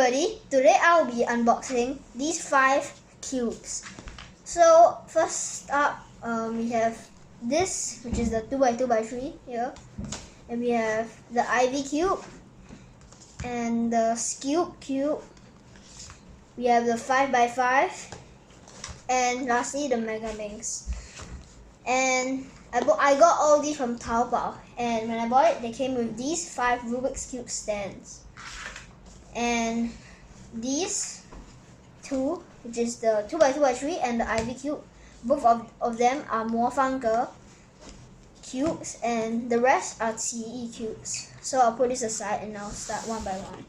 everybody, today I'll be unboxing these 5 cubes. So first up, we have this, which is the 2x2x3 here, and we have the Ivy cube and the Skewb cube. We have the 5x5 and lastly the Megaminx. And I got all these from Taobao, and when I bought it, they came with these 5 Rubik's Cube stands. And these 2, which is the 2x2x3 and the Ivy cube, both of them are MoFangGe cubes, and the rest are QiYi cubes. So I'll put this aside and I'll start one by one.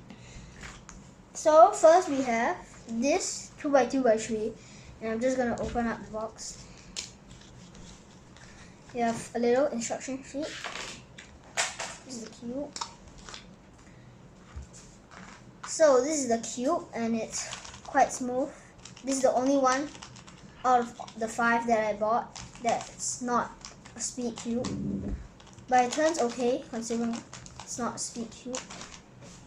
So first we have this 2x2x3, and I'm just gonna open up the box. You have a little instruction sheet. This is the cube. So this is the cube, and it's quite smooth. This is the only one out of the 5 that I bought that's not a speed cube, but it turns okay considering it's not a speed cube.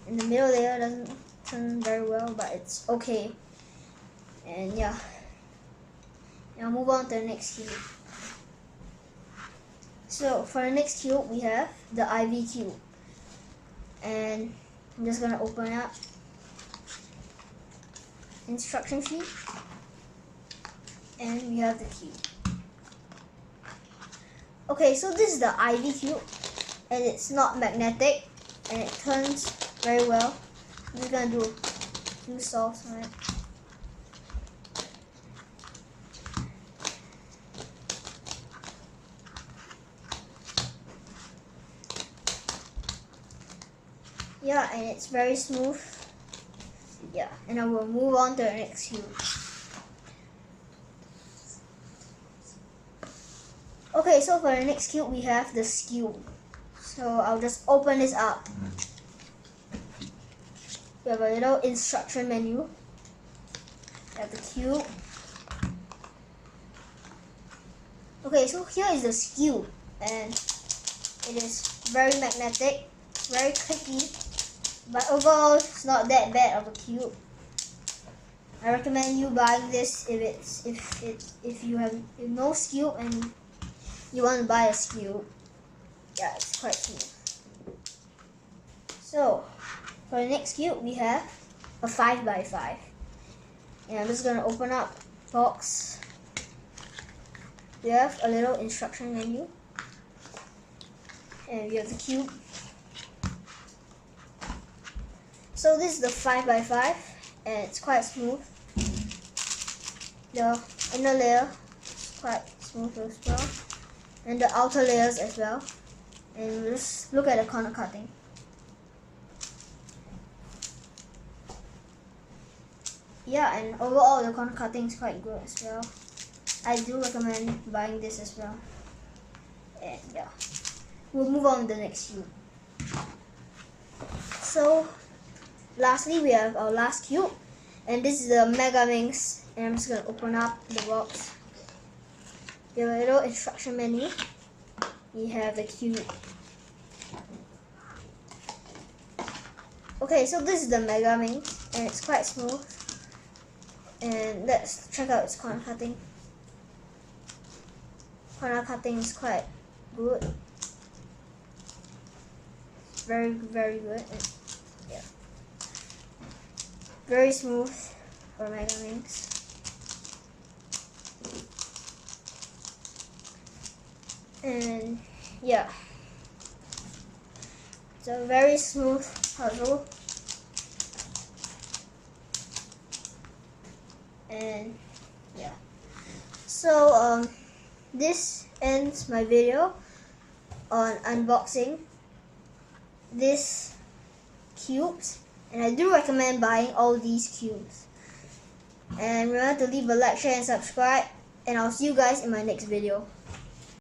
In the middle layer doesn't turn very well, but it's okay. And yeah, I'll move on to the next cube. So for the next cube we have the Ivy cube, and I'm just gonna open up instruction sheet, and we have the cube. Okay, so this is the Ivy cube, and it's not magnetic, and it turns very well. I'm just gonna do a few solves on it. Yeah, and it's very smooth. Yeah, and I will move on to the next cube. Okay, so for the next cube we have the Skewb. So I'll just open this up. We have a little instruction menu. We have the cube. Okay, so here is the Skewb, and it is very magnetic, very clicky. But overall, it's not that bad of a cube. I recommend you buying this if you have no Skewb and you want to buy a Skewb. Yeah, it's quite smooth. So for the next cube, we have a 5x5, and I'm just gonna open up the box. We have a little instruction menu, and we have the cube. So this is the 5x5, and it's quite smooth. The inner layer is quite smooth as well, and the outer layers as well. And we'll just look at the corner cutting. Yeah, and overall the corner cutting is quite good as well. I do recommend buying this as well. And yeah, we'll move on to the next cube. So lastly, we have our last cube, and this is the Megaminx, and I'm just going to open up the box. We have a little instruction menu. We have the cube. Okay, so this is the Megaminx, and it's quite smooth. And let's check out its corner cutting. Corner cutting is quite good. Very, very good. And yeah, very smooth for Megaminx. And yeah, it's a very smooth puzzle. And yeah, so this ends my video on unboxing these cubes, and I do recommend buying all these cubes. And remember to leave a like, share and subscribe, and I'll see you guys in my next video.